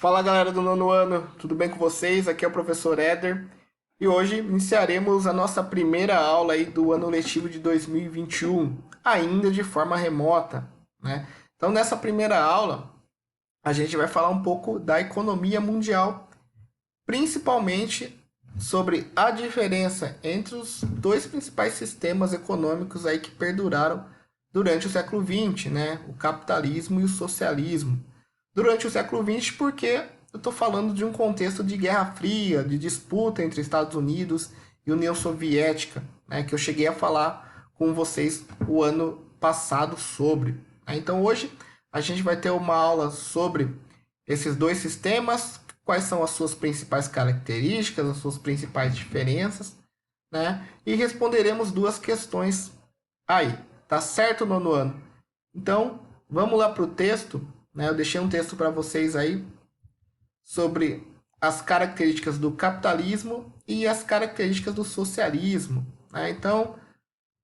Fala galera do nono ano, tudo bem com vocês? Aqui é o professor Éder e hoje iniciaremos a nossa primeira aula aí do ano letivo de 2021, ainda de forma remota, né? Então nessa primeira aula a gente vai falar um pouco da economia mundial, principalmente sobre a diferença entre os dois principais sistemas econômicos aí que perduraram durante o século XX, né? O capitalismo e o socialismo. Durante o século XX, porque eu estou falando de um contexto de Guerra Fria, de disputa entre Estados Unidos e União Soviética, né? Que eu cheguei a falar com vocês o ano passado sobre. Então hoje a gente vai ter uma aula sobre esses dois sistemas, quais são as suas principais características, as suas principais diferenças, né? E responderemos duas questões aí, tá certo, nono ano? Então, vamos lá para o texto, né? Eu deixei um texto para vocês aí sobre as características do capitalismo e as características do socialismo, né? Então,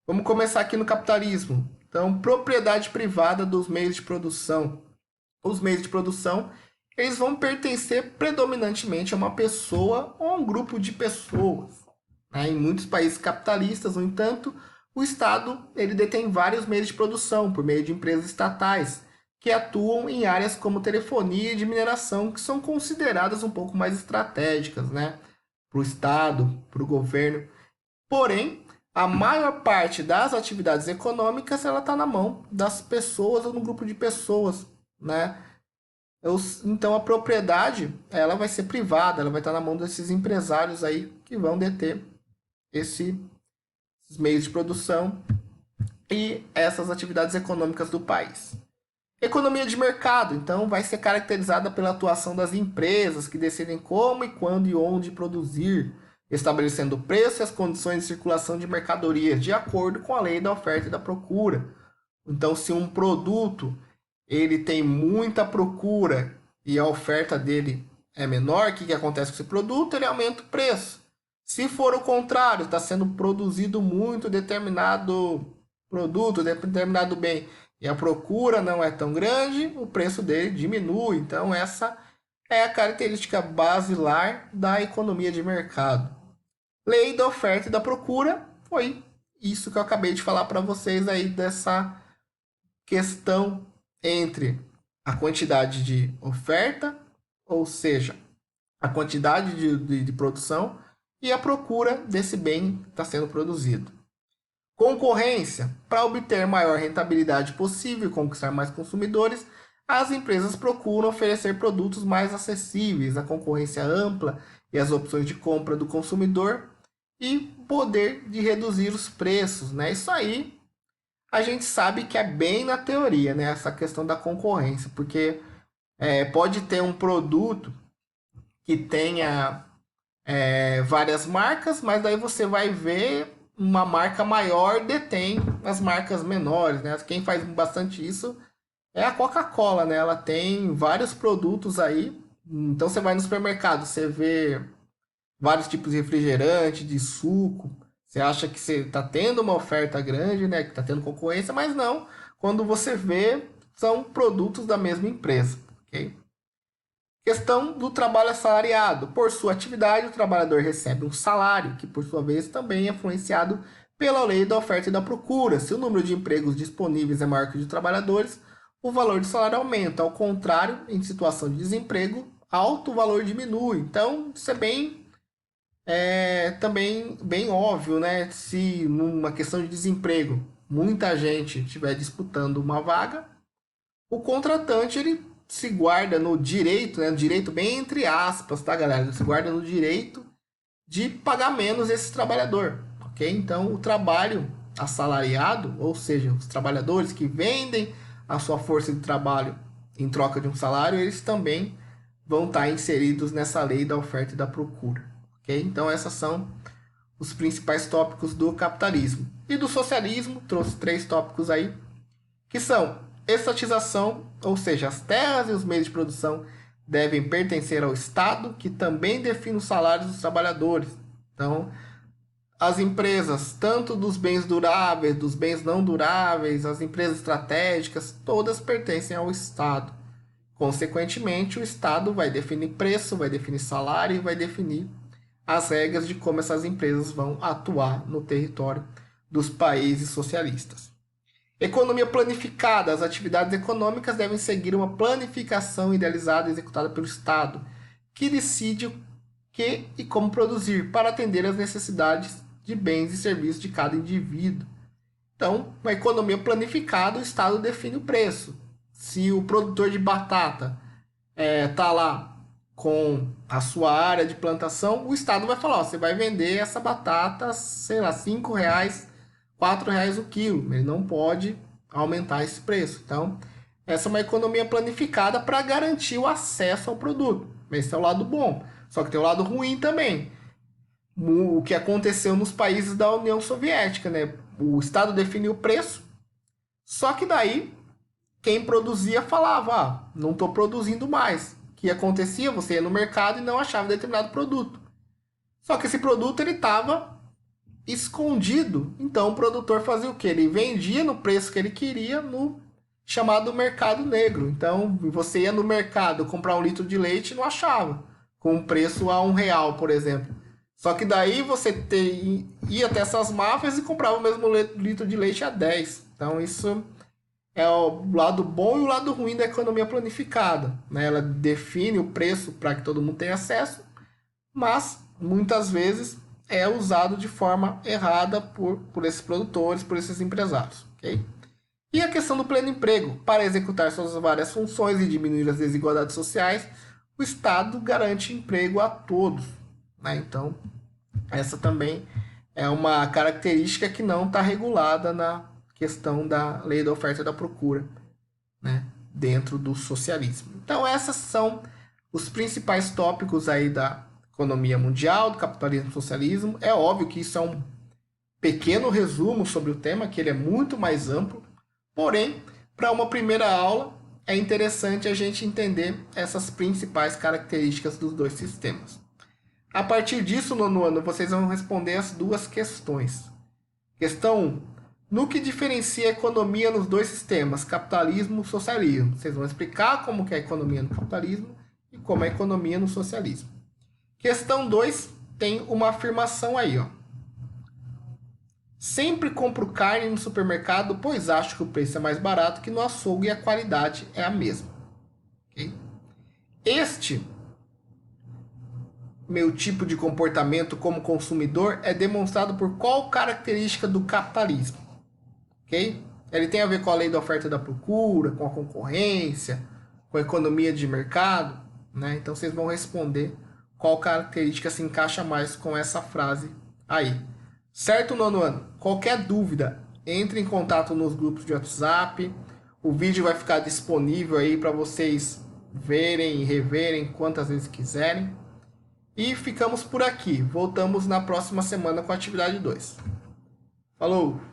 vamos começar aqui no capitalismo. Então, propriedade privada dos meios de produção. Os meios de produção eles vão pertencer predominantemente a uma pessoa ou a um grupo de pessoas. Né? Em muitos países capitalistas, no entanto, o Estado ele detém vários meios de produção por meio de empresas estatais que atuam em áreas como telefonia e de mineração, que são consideradas um pouco mais estratégicas, né? Para o Estado, para o governo. Porém, a maior parte das atividades econômicas ela está na mão das pessoas ou no grupo de pessoas, né? Então a propriedade ela vai ser privada, ela vai estar na mão desses empresários aí que vão deter esses meios de produção e essas atividades econômicas do país. Economia de mercado, então, vai ser caracterizada pela atuação das empresas que decidem como e quando e onde produzir, estabelecendo o preço e as condições de circulação de mercadorias de acordo com a lei da oferta e da procura. Então, se um produto ele tem muita procura e a oferta dele é menor, o que acontece com esse produto? Ele aumenta o preço. Se for o contrário, está sendo produzido muito determinado produto, determinado bem, e a procura não é tão grande, o preço dele diminui. Então, essa é a característica basilar da economia de mercado. Lei da oferta e da procura foi isso que eu acabei de falar para vocês aí dessa questão entre a quantidade de oferta, ou seja, a quantidade de produção e a procura desse bem que está sendo produzido. Concorrência. Para obter maior rentabilidade possível e conquistar mais consumidores, as empresas procuram oferecer produtos mais acessíveis, a concorrência ampla e as opções de compra do consumidor e poder de reduzir os preços. Né? Isso aí a gente sabe que é bem na teoria, né? Essa questão da concorrência, porque pode ter um produto que tenha várias marcas, mas daí você vai ver uma marca maior detém as marcas menores, né? Quem faz bastante isso é a Coca-Cola, né? Ela tem vários produtos aí. Então você vai no supermercado, você vê vários tipos de refrigerante, de suco. Você acha que você está tendo uma oferta grande, né? Que está tendo concorrência, mas não. Quando você vê, são produtos da mesma empresa, ok? Questão do trabalho assalariado. Por sua atividade, o trabalhador recebe um salário, que por sua vez também é influenciado pela lei da oferta e da procura. Se o número de empregos disponíveis é maior que o de trabalhadores, o valor do salário aumenta. Ao contrário, em situação de desemprego, alto o valor diminui. Então, isso é também bem óbvio, né? Se numa questão de desemprego muita gente estiver disputando uma vaga, o contratante ele se guarda no direito, né? Direito bem entre aspas, tá, galera? Ele se guarda no direito de pagar menos esse trabalhador, ok? Então, o trabalho assalariado, ou seja, os trabalhadores que vendem a sua força de trabalho em troca de um salário, eles também vão estar inseridos nessa lei da oferta e da procura, ok? Então, esses são os principais tópicos do capitalismo. E do socialismo, trouxe 3 tópicos aí, que são estatização, ou seja, as terras e os meios de produção devem pertencer ao Estado, que também define os salários dos trabalhadores. Então, as empresas, tanto dos bens duráveis, dos bens não duráveis, as empresas estratégicas, todas pertencem ao Estado. Consequentemente, o Estado vai definir preço, vai definir salário e vai definir as regras de como essas empresas vão atuar no território dos países socialistas. Economia planificada. As atividades econômicas devem seguir uma planificação idealizada e executada pelo Estado, que decide o que e como produzir para atender às necessidades de bens e serviços de cada indivíduo. Então, uma economia planificada, o Estado define o preço. Se o produtor de batata está lá com a sua área de plantação, o Estado vai falar, ó, você vai vender essa batata, sei lá, R$5, R$4 o quilo. Ele não pode aumentar esse preço. Então, essa é uma economia planificada para garantir o acesso ao produto. Esse é o lado bom. Só que tem o lado ruim também. O que aconteceu nos países da União Soviética, né? O Estado definiu o preço, só que daí quem produzia falava, não estou produzindo mais. O que acontecia? Você ia no mercado e não achava determinado produto. Só que esse produto ele estava escondido. Então o produtor fazia o quê? Ele vendia no preço que ele queria no chamado mercado negro. Então você ia no mercado comprar 1 litro de leite e não achava, com um preço a R$1, por exemplo. Só que daí você ia até essas máfias e comprava o mesmo litro de leite a 10. Então isso é o lado bom e o lado ruim da economia planificada, né? Ela define o preço para que todo mundo tenha acesso, mas muitas vezes é usado de forma errada por esses produtores, por esses empresários. Okay? E a questão do pleno emprego. Para executar suas várias funções e diminuir as desigualdades sociais, o Estado garante emprego a todos. Né? Então, essa também é uma característica que não está regulada na questão da lei da oferta e da procura, né? Dentro do socialismo. Então, esses são os principais tópicos aí da economia mundial, do capitalismo e socialismo. É óbvio que isso é um pequeno resumo sobre o tema, que ele é muito mais amplo. Porém, para uma primeira aula, é interessante a gente entender essas principais características dos dois sistemas. A partir disso, no ano, vocês vão responder as duas questões. Questão 1. No que diferencia a economia nos dois sistemas, capitalismo e socialismo? Vocês vão explicar como que é a economia no capitalismo e como é a economia no socialismo. Questão 2 tem uma afirmação aí, ó. Sempre compro carne no supermercado, pois acho que o preço é mais barato que no açougue e a qualidade é a mesma. Okay? Este meu tipo de comportamento como consumidor é demonstrado por qual característica do capitalismo? Okay? Ele tem a ver com a lei da oferta e da procura, com a concorrência, com a economia de mercado, né? Então vocês vão responder qual característica se encaixa mais com essa frase aí. Certo, nono ano? Qualquer dúvida, entre em contato nos grupos de WhatsApp. O vídeo vai ficar disponível aí para vocês verem e reverem quantas vezes quiserem. E ficamos por aqui. Voltamos na próxima semana com a atividade 2. Falou!